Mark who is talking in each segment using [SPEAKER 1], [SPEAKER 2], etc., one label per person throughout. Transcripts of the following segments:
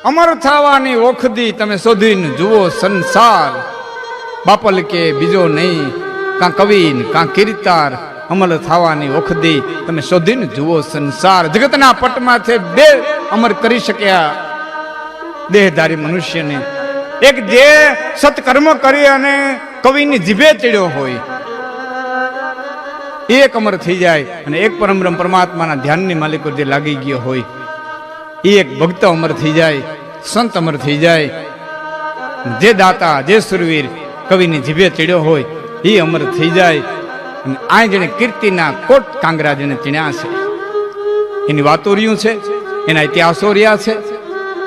[SPEAKER 1] અમર થવાની ઓખદી તમે શોધીને જુઓ સંસાર, બાપલ કે બીજો નહીં, કાં કવિન કાં કીર્તાર. અમર થવાની ઓખદી તમે શોધીને જુઓ સંસાર. જગતના પટમાં છે બે અમર કરી શક્યા દેહધારી મનુષ્યને. એક જે સત્કર્મ કરી અને કવિની જીભે ચડ્યો હોય એક અમર થઈ જાય, અને એક પરમબ્રહ્મ પરમાત્માના ધ્યાનની માલિકો જે લાગી ગયો હોય એ એક ભક્ત અમર થઈ જાય, સંત અમર થઈ જાય. જે દાતા જે સુરવીર કવિની જીભે ચડ્યો હોય એ અમર થઈ જાય. અને આ જેને કીર્તિના કોટ કાંગરા જેને ચીણ્યા છે એની વાતો રહ્યું છે, એના ઇતિહાસો રહ્યા છે.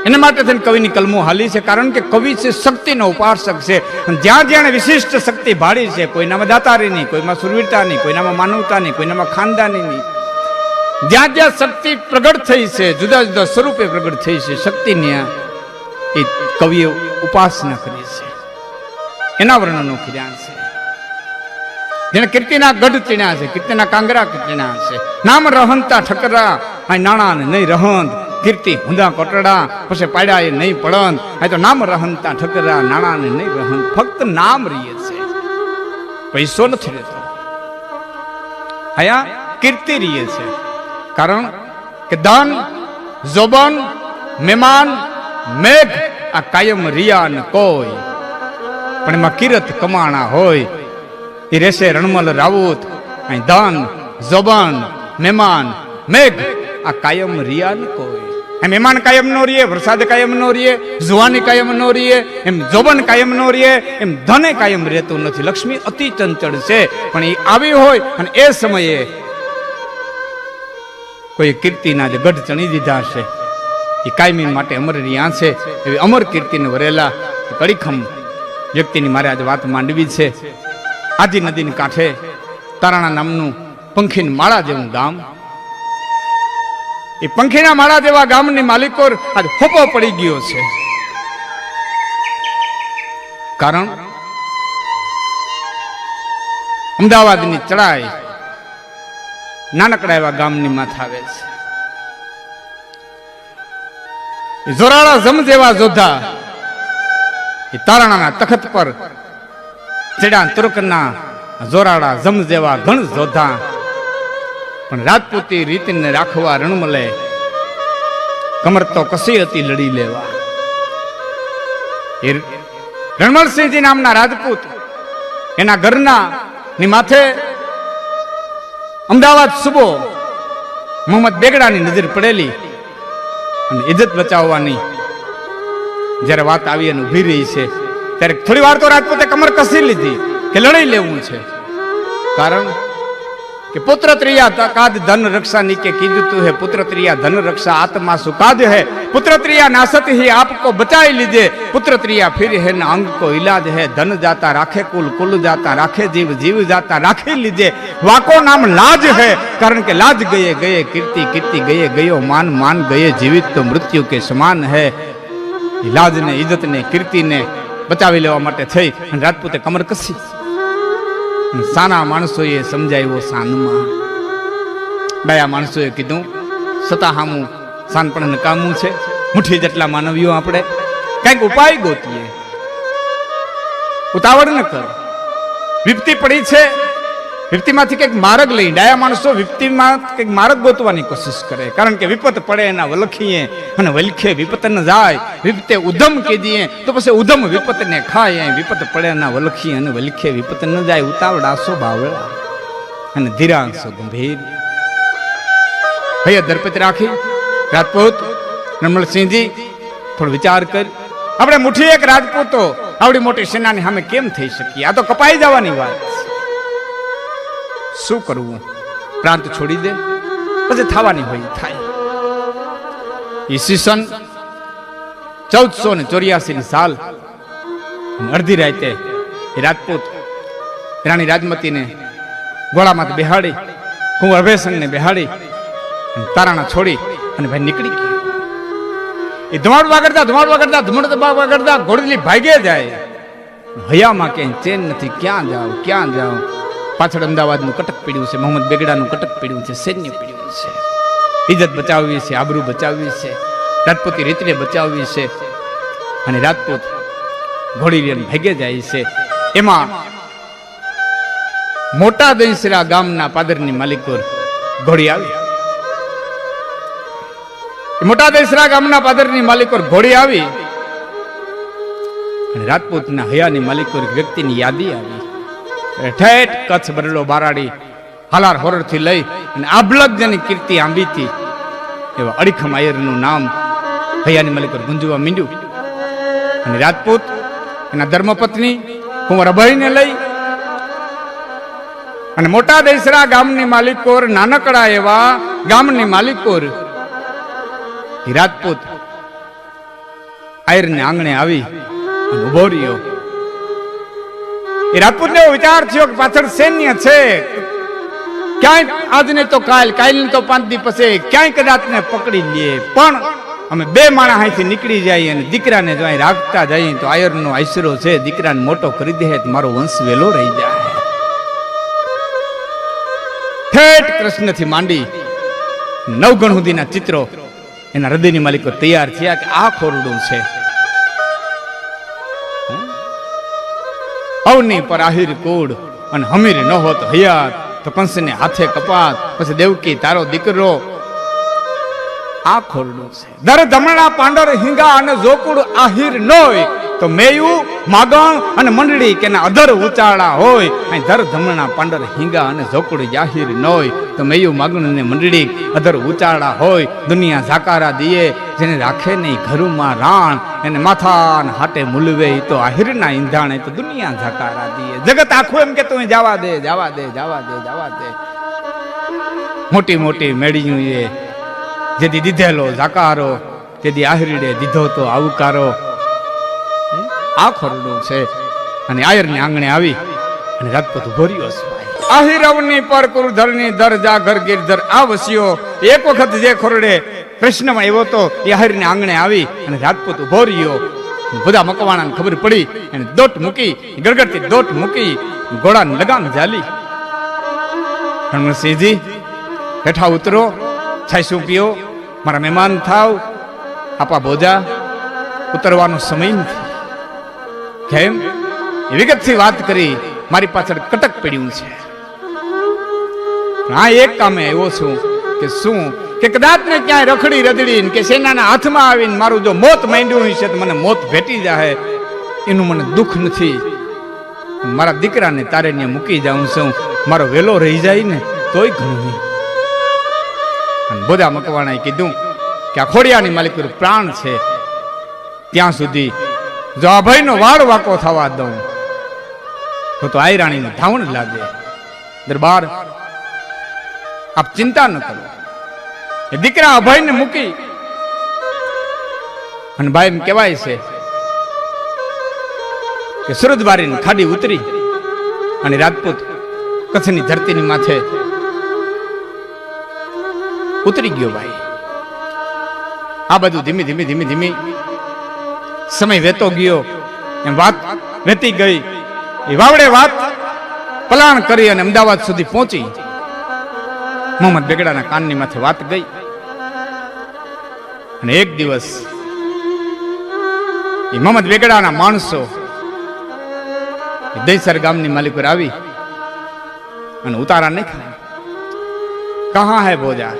[SPEAKER 1] એના માટે થઈને કવિની કલમો હાલી છે, કારણ કે કવિ છે શક્તિનો ઉપાસક છે. જ્યાં જ્યાં વિશિષ્ટ શક્તિ ભાળી છે, કોઈનામાં દાતારીની, કોઈમાં સુરવીરતાની, કોઈનામાં માનવતાની, કોઈનામાં ખાનદાનીની, જ્યાં જ્યાં શક્તિ પ્રગટ થઈ છે, જુદા જુદા સ્વરૂપે પ્રગટ થઈ છે શક્તિની, એ કવિએ ઉપાસના કરી છે, એના વર્ણનો કર્યા છે. જેને કીર્તિના ગઢ ચીણ્યા છે, કીર્તિના કાંગરા ચીણ્યા છે. નામ રહંતા ઠકરા, આ નાણા ને નહીં રહંત, કીર્તિ હુંદા કોટડા, પછી પાડ્યા એ નહીં પડંત. આ તો નામ રહંતા ઠકરા, નાણા ને નહીં રહંત. ફક્ત નામ રહીએ છે, પૈસો નથી રહેતો. આયા કીર્તિ રહીએ છે, કારણ કે ધન, જોબન, મહેમાન, મેઘ આ કાયમ રિયા ન કોઈ, પણ એમાં કિરત કમાણા હોય એ રહેશે રણમલ રાઉત. અહીં ધન, જોબન, મહેમાન, મેઘ આ કાયમ રિયા ન કોઈ. એમ મહેમાન કાયમ નો રહીએ, વરસાદ કાયમ નો રહીએ, જુવાની કાયમ નો રહીએ, એમ જોબન કાયમ નો રહીએ, એમ ધને કાયમ રહેતું નથી. લક્ષ્મી અતિ ચંચળ છે, પણ એ આવી હોય અને એ સમયે કોઈ કીર્તિના જે ગઢ ચણી દીધા છે એ કાયમી માટે અમર રહ્યા છે. એવી અમર કીર્તિને વરેલા કડીખમ વ્યક્તિની મારે આજે વાત માંડવી છે. આજી નદીની કાંઠે તારાણા નામનું પંખીની માળા જેવું ગામ. એ પંખીના માળા જેવા ગામની માલિકો આજ હોપો પડી ગયો છે, કારણ અમદાવાદની ચડાઈ નાનકડા એવા ગામની માથે આવે છે. જોરાળા જમ જેવા જોધા એ તારાણાના તખત પર ચડ્યા. તુર્કના જોરાળા જમ જેવા ઘણ જોધા, પણ રાજપૂતી રીતને રાખવા રણમલે કમર તો કસી હતી લડી લેવા. એ રણમલસિંહજી નામના રાજપૂત, એના ઘરના ની માથે અમદાવાદ સુબો મોહમ્મદ બેગડાની નજર પડેલી, અને ઇજ્જત બચાવવાની જ્યારે વાત આવી અને ઉભી રહી છે, ત્યારે થોડી વાર તો રાજપૂતે કમર કસી લીધી કે લડી લેવું છે. કારણ કે પુત્ર ત્રિયા કાદ ધન રક્ષા નીકે કીધું તું હે, પુત્ર ત્રિયા ધન રક્ષા આત્મા સુકાદ है, पुत्र त्रिया नासत ही आपको बचाई लीजिए, पुत्र त्रिया फिर है न अंग को इलाज है, धन जाता राखे कुल, कुल जाता राखे जीव, जीव जाता राखी लीजिए. वाको नाम लाज है, कारण के लाज गए गए कीर्ति, कीर्ति गए गयो मान, मान गए जीवित तो मृत्यु के समान है. लाज ने, इज्जत ने, कीर्ति ने बचावी लेवा माटे थई અને રાજપૂતે કમર કસી. સાના માણસોએ સમજાવ્યો સાનમાં, ડાયા માણસોએ કીધું સતા હામું સાન પણ નકામું છે, મુઠ્ઠી જેટલા માનવીઓ આપણે કંઈક ઉપાય ગોતીએ, ઉતાવળ ન કર. વિપત્તિ પડી છે, વિપત્તિમાંથી કંઈક માર્ગ લઈ. ડાયા માણસો વિપત્તિમાં કંઈક માર્ગ ગોતવાની કોશિશ કરે, કારણ કે વિપત પડે એના વલખીએ અને વલખે વિપત ન જાય. વિપતે ઉધમ કીધીએ તો પછી ઉધમ વિપત ને ખાય. વિપત પડે એના વલખીએ અને વલખે વિપત ન જાય. ઉતાવળાસો બાવળા અને ધીરાંશો ગંભીર. ભૈયા દરપતિ રાખી રાજપૂત રણમલસિંહજી થોડો વિચાર કર. આપણે મુઠ્ઠી એક રાજપૂતો આવડી મોટી સેનાની સામે કેમ થઈ શકીએ? આ તો કપાઈ જવાની વાત છે. શું કરવું? પ્રાંત છોડી દે, પછી થવાની હોય થાય. ઈસવીસન 1484 સાલ અડધી રાતે એ રાજપૂત રાણી રાજમતીને ગોળામાં બેહાડી, કુંવર અભયસંગને બેહાડી તારાણા છોડી અને ભાઈ નીકળી ગયો. એ ધુમાડવા કરતા ઘોડદલી ભાગે જાય. હયામાં ક્યાંય ચેન નથી, ક્યાં જાવ. પાછળ અમદાવાદનું કટક પીડ્યું છે, મોહમ્મદ બેગડાનું કટક પીડ્યું છે, સૈન્ય પીડ્યું છે. ઇજ્જત બચાવવી છે, આબરૂ બચાવવી છે, રાજપૂતી રીતને બચાવવી છે. અને રાજપૂત ઘોડી લઈને ભાગે જાય છે. એમાં મોટા દહીંસરા ગામના પાદરની માલિકોર ઘોડી આવી. મોટા દહીંસરા ગામના પાદરની માલિકોર ઘોડી આવી અને રાજપૂતના હયાની માલિકોર વ્યક્તિની યાદી આવી. ઠેઠ કચ્છ, બરડો, બારાડી, હાલાર હોરરથી લઈ અને આબલગ જેની કીર્તિ આંબીથી એવા અડીખમ આયરનું નામ હયાની માલિકોર ગુંજવા માંડ્યું. અને રાજપૂત એના ધર્મપત્ની કુંવર અભયને લઈ અને મોટા દહીંસરા ગામની માલિકોર, નાનકડા એવા ગામની માલિકોર રાજપૂત આયરને આંગણે આવી અને ઉભો રહ્યો. એ રાજપૂતને એવો વિચાર થયો કે પાછળ સૈન્ય છે, ક્યાંય આજને તો કાલ, કાલને તો 5 દી પછી ક્યાંય કદાચ ને પકડી લે, પણ અમે 2 માણસ અહીંથી નીકળી જાય અને દીકરાને જો અહીં રાખતા જઈએ તો આયરનો આશરો છે, દીકરાને મોટો કરી દે તો મારો વંશ વેલો રહી જાય. ઠેઠ કૃષ્ણથી માંડી 9 ગણ સુધીના ચિત્રો એના હૃદયની માલિકો તૈયાર થયા કે આ ખોરડું છે. અવની પર આહિર કુડ અને હમીર ન હોત હયાત તો કંસને હાથે કપાત, પછી દેવકી તારો દીકરો. આ ખોરડું છે. દર ધમણા પાંડર હિંગા અને જોકુડ આહિર ન હોય તો મેયું માગણ અને મંડળી કે અધર ઉચાળા હોય. અહીં દર ધમણા પાંડર હિંગા અને જોકુડ જાહિર ન હોય તો મેયું માગણ અને મંડળી અધર ઉચાળા હોય. દુનિયા ઝાકારા દીએ જેને રાખે નહીં ઘરમાં રાણ, એને માથા હાટે મૂલવે તો આહિરના ઈંધાણે તો દુનિયા ઝાકારા દીએ. જગત આખું એમ કે તું જવા દે, જવા દે, જવા દે, જવા દે. મોટી મોટી મેળીયું એ જેથી દીધેલો ઝાકારો, તેથી આહિરડે દીધો તો આવકારો. આ ખોરડું છે. અને આયરની આંગણે આવી અને રાજપૂત ઉભો રહ્યો છે. આહિરવની પર કુરુધરની દર જા ઘર ગિરધર આ વસ્યો. એક વખત જે ખોરડે કૃષ્ણમાં આવ્યો તો એ આહિરની આંગણે આવી અને રાજપૂત ઉભો રહ્યો. બધા મકવાણાને ખબર પડી અને દોટ મૂકી, ગળગળતી દોટ મૂકી ઘોડાને લગામ ઝાલી. રણસિંહજી હેઠા ઉતરો, છાયસું પીઓ, મારા મહેમાન થાવ. આપા બોજા ઉતરવાનો સમય નથી. કેમ એ વિગતથી વાત કરી, મારી પાછળ કટક પડ્યું છે. હા, એક કામે આવ્યો છું કે શું કે કદાચ ને ક્યાંય રખડી રદડી કે સેનાના હાથમાં આવીને મારું જો મોત માંડ્યું છે તો મને મોત ભેટી જાય, એનું મને દુઃખ નથી. મારા દીકરાને તારે ત્યાં મૂકી જાઉં છું, મારો વેલો રહી જાય ને તોય ઘણું. અને બધા મકવાણાએ કીધું કે આ ખોડિયાની માલિક પ્રાણ છે ત્યાં સુધી જો આ ભાઈનો વાળ વાકો થવા દઉં તો આયરાણીનું ધાવણ લાગે. દરબાર આપ ચિંતા ન કરો. એ દીકરા અભયને મૂકી અને ભાઈ એમ કહેવાય છે કે સુરજબારીની ખાડી ઉતરી અને રાજપૂત કચ્છની ધરતીની માથે ઉતરી ગયો. ભાઈ આ બધું ધીમે ધીમે ધીમે ધીમે સમય વેતો ગયો. એમ વાત વેતી ગઈ. એ વાવડે વાત પલાણ કરી અને અમદાવાદ સુધી પહોંચી. મોહમ્મદ બેગડાના કાનની માથે વાત ગઈ. અને એક દિવસ એ મોહમ્મદ બેગડાના માણસો દહીસર ગામની માલિકો આવી અને ઉતારા નહીં ખાય. કહા હે બોજા,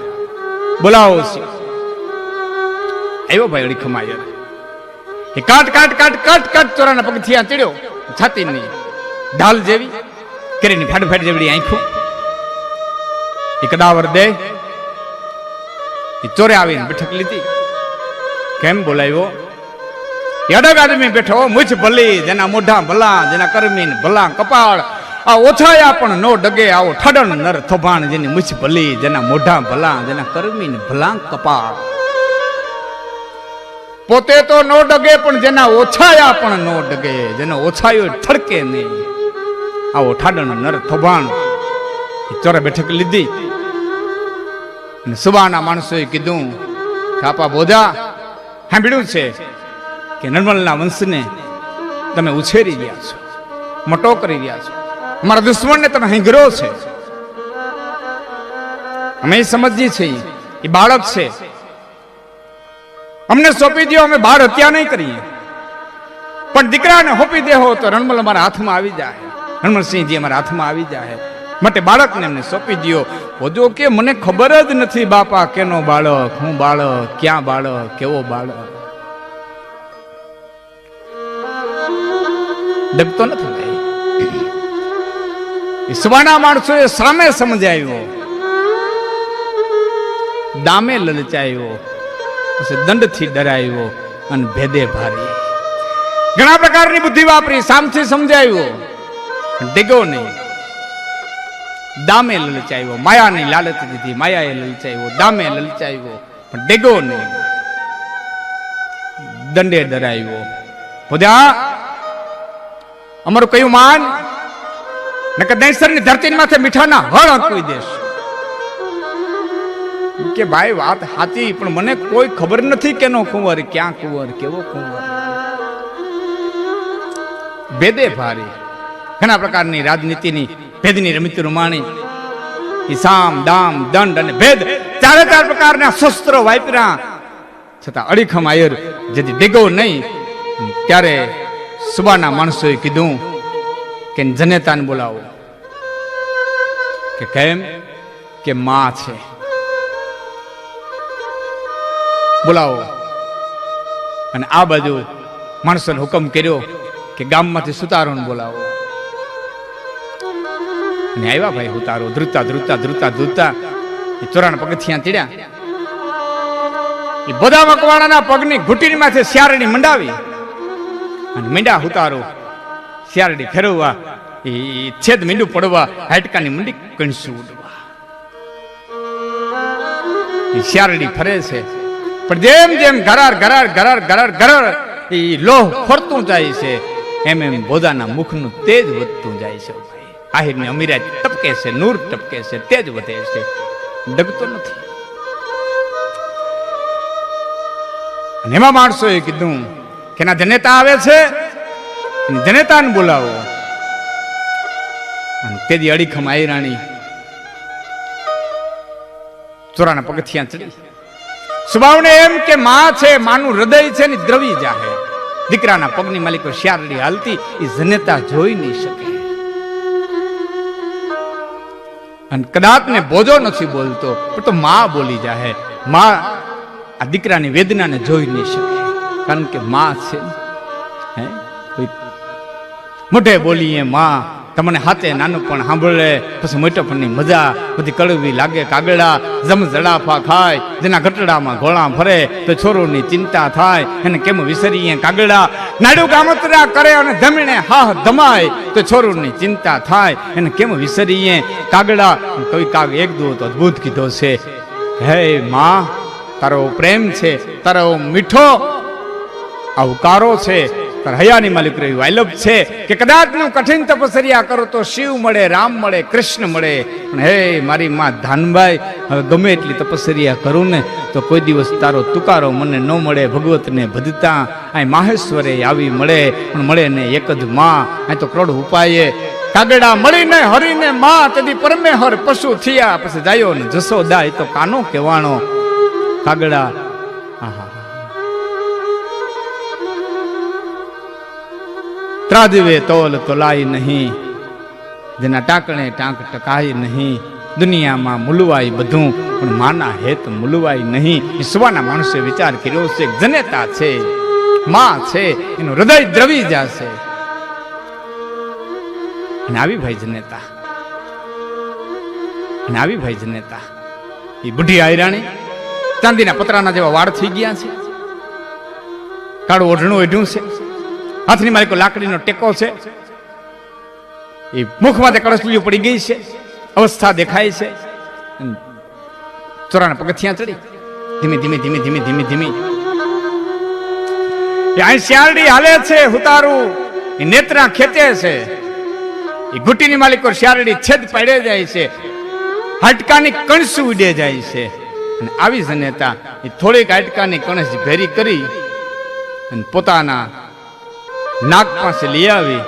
[SPEAKER 1] બોલાવો. આવ્યો ભાઈ અડી ખમાયર. એ કાટ કાટ કાટ કાટ કાટ ચોરાના પગથિયા ચડ્યો. છાતીની ઢાલ જેવી કરીને ફાટ ફાટ જેવડી આંખો. એ કદાવર દે એ ચોરે આવીને બેઠક લીધી. કેમ બોલાવ્યો? એ અડગ આદમી બેઠો, મુછ ભલી જેના મોઢા ભલા, જેના કરમીન ભલા કપાળ. આ ઓછાયા પણ નો ડગે આવો ઠડણ નર થોભાણ, જેની મુછ ભલી, જેના મોઢા ભલા, જેના કરમીન ભલા કપાળ. પોતે તો નો ડગે પણ જેના ઓછાયા પણ નો ડગે, જેનો ઓછાયો ઠડકે નહીં, આવો ઠાડણ નર થોભાણ. ચોરે બેઠક લીધી. અને સુબાના માણસોએ કીધું કે આપા બોધા સાંભળ્યું છે કે નર્મલના વંશને તમે ઉછેરી રહ્યા છો, મોટો કરી રહ્યા છો, અમારા દુશ્મનને તમે હિંગરો છે. અમે સમજીએ છીએ એ બાળક છે, અમને સોંપી દો, અમે બાળ હત્યા નહીં કરીએ, પણ દીકરાને સોંપી દેહો તો રણમલ અમારા હાથમાં આવી જાય, રણમલસિંહજી અમારા હાથમાં આવી જાય, માટે બાળકને એમને સોંપી દો. વધુ કે મને ખબર જ નથી બાપા કેનો બાળક, હું બાળક, ક્યાં બાળક, કેવો બાળક. ડગતો નથી ભાઈ. સવાના માણસો એ સામે સમજાવ્યો, દામે લલચાયો, પછી દંડથી ડરાયો અને ભેદે ભારી. ઘણા પ્રકારની બુદ્ધિ વાપરી, સામથી સમજાવ્યો, ડેગો નહીં. દામે લલચાયો, માયાની લાલચ દીધી, માયાએ લલચાયો, દામે લલચાયો પણ ડેગો નહીં. દંડે ડરાયો. બોધ્યા અમારું કયું માન, નકર દૈસરની ધરતી માથે મીઠાના હળ હકવી દેશ. કે ભાઈ વાત સાચી, પણ મને કોઈ ખબર નથી કેનો કુંવર, ક્યાં કુંવર, કેવો કુંવર. ભેદે ભારી. ઘણા પ્રકારની રાજનીતિની ભેદની રમતી રમાણી. સામ દામ દંડ અને ભેદ, ચારે ચાર પ્રકારના શસ્ત્રો વાપર્યા, છતાં અડીખમ આયર જેથી ડેગો નહીં. ત્યારે સુબાના માણસોએ કીધું કે જનેતાને બોલાવો. કે કેમ? કે માં છે, બોલાવો. અને આ બાજુ માણસોને હુકમ કર્યો કે ગામમાંથી સુતારોને બોલાવો. અને આવ્યા ભાઈ ઉતારો, ધ્રુતા ધ્રુતા ધ્રુતા ધ્રુતા 94 પગથિયાં ચડ્યા. એ બધા મકવાણાના પગની ઘૂંટીની માથે શિયારડી મંડાવી અને મીંડા ઉતારો શિયારડી ફેરવવા, એ છેદ મીંડું પડવા, હાડકાની મંડી કણસું ઉડવા. એ શિયારડી ફરે છે, પણ જેમ જેમ ઘરાર ઘરાર ઘરાર ઘરાર ઘરાર એ લોહ ફરતું જાય છે, એમ એમ બોધાના મુખનું તેજ વધતું જાય છે. આહિરની અમીરાત ટપકે છે, નૂર ટપકે છે, તેજ વધે છે, ડગતો નથી. અને એમાં માણસોએ કીધું કે ના જનેતા આવે છે, જનેતાને બોલાવો. અને તેજી અડીખમ આયરાણી 94 પગથિયાં ચડી. સુબાવને એમ કે માં છે, માનું હૃદય છે ને દ્રવી જાહે. દીકરાના પગની માલિકો શિયારડી હાલતી એ જનેતા જોઈ નહીં શકે. અને કદાચ ને બોજો નથી બોલતો, પણ તો માં બોલી જાહે. માં આ દીકરાની વેદનાને જોઈ નહીં શકે, કારણ કે માં છે. મોઢે બોલીએ માં, તમને હાથે નાનું પણ સાંભળે, પછી મોટોપણની મજા બધી કડવી લાગે. કાગડા જમ જડાફા ખાય, જેના ગટડામાં ઘોડા ફરે તો છોરોની ચિંતા થાય. એને કેમ વિસરીએ કાગડા, નાડું કામતરા કરે અને ધમણે હાહ ધમાય તો છોરોની ચિંતા થાય. એને કેમ વિસરીએ કાગડા. કવિ કાગ એક દો તો અદભુત કીધો છે, હે માં તારો પ્રેમ છે, તારો મીઠો આવકારો છે, હયાની માલિક રહ્યું વાયલભ છે કે કદાચ નું કઠિન તપસ્યા કરો તો શિવ મળે, રામ મળે, કૃષ્ણ મળે. પણ હે મારી માં ધાનભાઈ, હવે ગમે એટલી તપસ્યા કરું ને તો કોઈ દિવસ તારો તુકારો મને ન મળે. ભગવતને ભજતા અહીં માહેશ્વરે આવી મળે, પણ મળે ને એક જ માં. અહીં તો કરોડ ઉપાયે કાગડા મળીને હરીને માં, તેથી પરમે હર પશુ થયા. પછી જાયો ને જસોદા, એ તો કાનો કહેવાણો. કાગડા ત્રાજવે તોલ તોલાય નહીં, જેના ટાંકણે ટાંક ટકાય નહીં. દુનિયામાં મૂલવાય બધું, પણ માના હેત મૂલવાય નહીં. વિશ્વના માણસે વિચાર કર્યો છે, જનેતા છે, માં છે, એનું હૃદય દ્રવી જશે. અને આવી ભાઈ જનેતા, અને આવી ભાઈ જનેતા એ બુઢી આયરાણી ચાંદીના પતરાના જેવા વાળ થઈ ગયા છે, કાળું ઓઢણું ઓઢ્યું છે, હાથની માલિકો લાકડીનો ટેકો છે, એ મુખમાં કળસલીઓ પડી ગઈ છે, અવસ્થા દેખાય છે. 94 પગથિયાં ચડી ધીમે ધીમે ધીમે ધીમે ધીમે ધીમે અહીં શિયારડી હાલે છે. ઉતારું એ નેત્રા ખેંચે છે, એ ઘૂંટીની માલિકો શિયારડી છેદ પાડે જાય છે, હાડકાની કણસ ઉડે જાય છે. અને આવી જનેતા એ થોડીક હાડકાની કણસ ભેરી કરી અને પોતાના નાક પાસે લઈ આવી,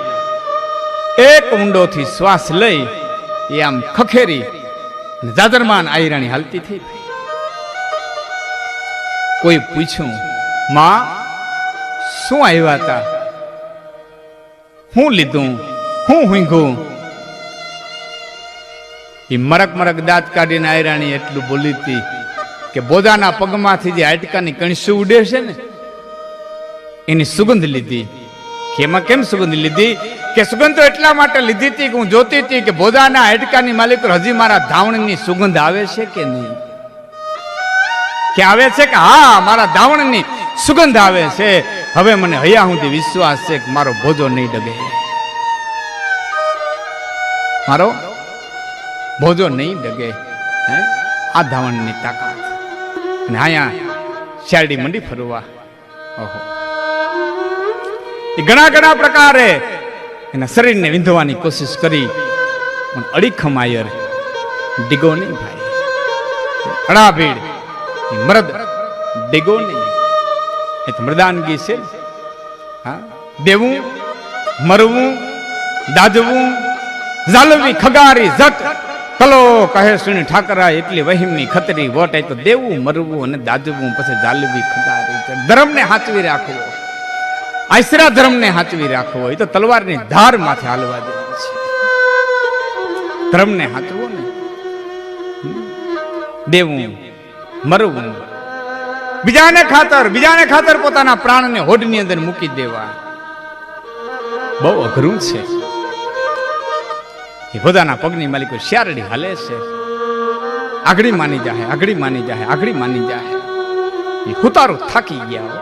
[SPEAKER 1] એક ઊંડોથી શ્વાસ લઈ એ આમ ખખેરી જાજરમાન આયરાણી હાલતી થઈ. કોઈ પૂછ્યું, માં શું આવ્યા હતા, હું લીધું, હું હુંઘું? એ મરક મરક દાંત કાઢીને આયરાણી એટલું બોલી હતી કે બોદાના પગમાંથી જે હાડકાની કણસું ઉડે છે ને એની સુગંધ લીધી. કે એમાં કેમ સુગંધ લીધી? કે સુગંધ તો એટલા માટે લીધી હતી કે હું જોતી હતી કે બોદાના હાડકાની માલિક હજી મારા ધાવણની સુગંધ આવે છે કે નહીં. કે આવે છે કે હા, મારા ધાવણની સુગંધ આવે છે. હવે મને હૈયા સુધી વિશ્વાસ છે કે મારો ભોજો નહીં ડગે, મારો ભોજો નહીં ડગે. આ ધાવણની તાકાત. અને અહીંયા શેરડી મંડી ફરવા. ઓહો, એ ઘણા ઘણા પ્રકારે એના શરીરને વિંધવાની કોશિશ કરી, પણ અડીખમ આયર ડીગો નહીં ભાઈ. અડાભીડ મરદ ડીગો નહીં. એ તો મૃદાનગી છે. હા, દેવું, મરવું, દાજવું, ઝાલવી ખગારી જટ કલો કહે સુણી ઠાકરા એટલી વહીમની ખતરી વટ. એ તો દેવું, મરવું અને દાજવું, પછી ઝાલવી ખગારી. ધર્મને હાચવી રાખવો, આશરા ધર્મને હાચવી રાખવો. એ તો તલવારની ધાર માથે હાલવા દેવું છે. ધર્મને હાચવો ને, દેવું, મરવું, બીજાને ખાતર પોતાના પ્રાણને હોડની અંદર મૂકી દેવા બહુ અઘરું છે. એ પોતાના પગની માલિકો શેરડી હાલે છે. આગળી માની જાય, આગળી માની જાય, આગળી માની જાય. એ હુતારો થાકી ગયા,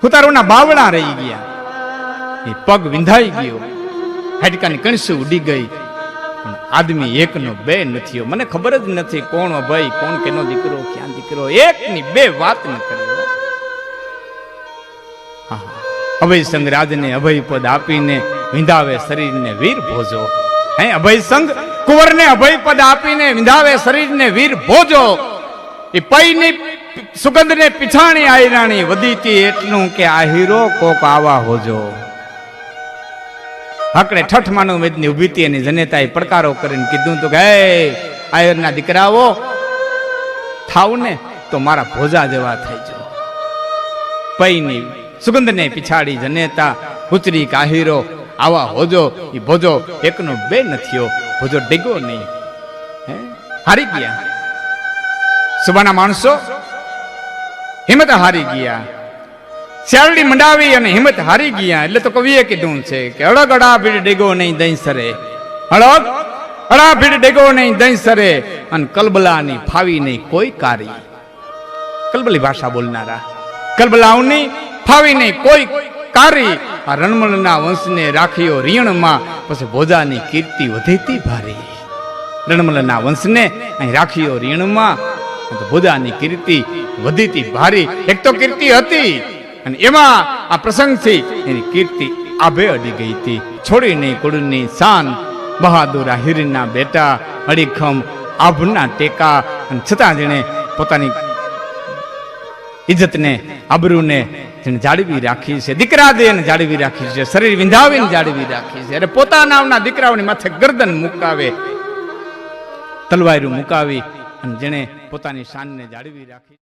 [SPEAKER 1] હુતારોના બાવડા રહી ગયા. એ પગ વિંધાઈ ગયો, હાડકાની કણસું ઉડી ગઈ. પણ આદમી એકનો બે નથી. મને ખબર જ નથી કોણ અભય, કોણ કેનો દીકરો, ક્યાં દીકરો. એકની બે વાત ન કરી. અભય સંગ રાજને અભય પદ આપીને વિંધાવે શરીરને વીર ભોજો. હે અભય સંગ કુંવરને અભય પદ આપીને વિંધાવે શરીરને વીર ભોજો. એ પૈની સુગંધને પીછાણી આયરાણી વધીતી એટલું કે આ હીરો કોક આવા હોજો. હકડે ઠઠ માનવ મેદની ઉભી હતી અને જનેતાએ પડકારો કરીને કીધું તો કે આયરના દીકરાઓ થાવ ને તો મારા ભોજા જેવા થઈ જાઓ. પૈની સુગંધને પીછાડી જનેતા ઉચરી કાહીરો આવા હોજો. એ ભોજો એકનો બે નથીઓ. ભોજો ડેગો નહીં. હારી ગયા સુબાના માણસો, હિંમત હારી ગયા. શેરડી મંડાવી અને હિંમત હારી ગયા. એટલે તો કવિએ કીધું છે કે અડગ અડા ભીડ ડેગો નહીં દઈ સરે, અડગ અડા ભીડ ડેગો નહીં દઈ સરે, અને કલબલાની ફાવી નહીં કોઈ કારી. કલબલી ભાષા બોલનારા, કલબલાઓની ફાવી નહીં કોઈ કારી. આ રણમલના વંશને રાખ્યો રીણમાં, પછી ભોજાની કીર્તિ વધીતી ભારી. રણમલના વંશને અહીં રાખ્યો રીણમાં, તો ભોજાની કીર્તિ વધીતી ભારી. એક તો કીર્તિ હતી અને એમાં આ પ્રસંગથી એની કીર્તિ આભે અડી ગઈ હતી. છોડી નહીં કુળની શાન, બહાદુર હીરના બેટા, અડીખમ આભના ટેકા. અને છતાં જેણે પોતાની ઇજ્જતને, આબરૂને જેને જાળવી રાખી છે, દીકરા દે એને જાળવી રાખી છે, શરીર વિંધાવીને જાળવી રાખી છે. અને પોતાના દીકરાઓની માથે ગરદન મુકાવે, તલવારું મુકાવી, અને જેણે પોતાની શાનને જાળવી રાખી.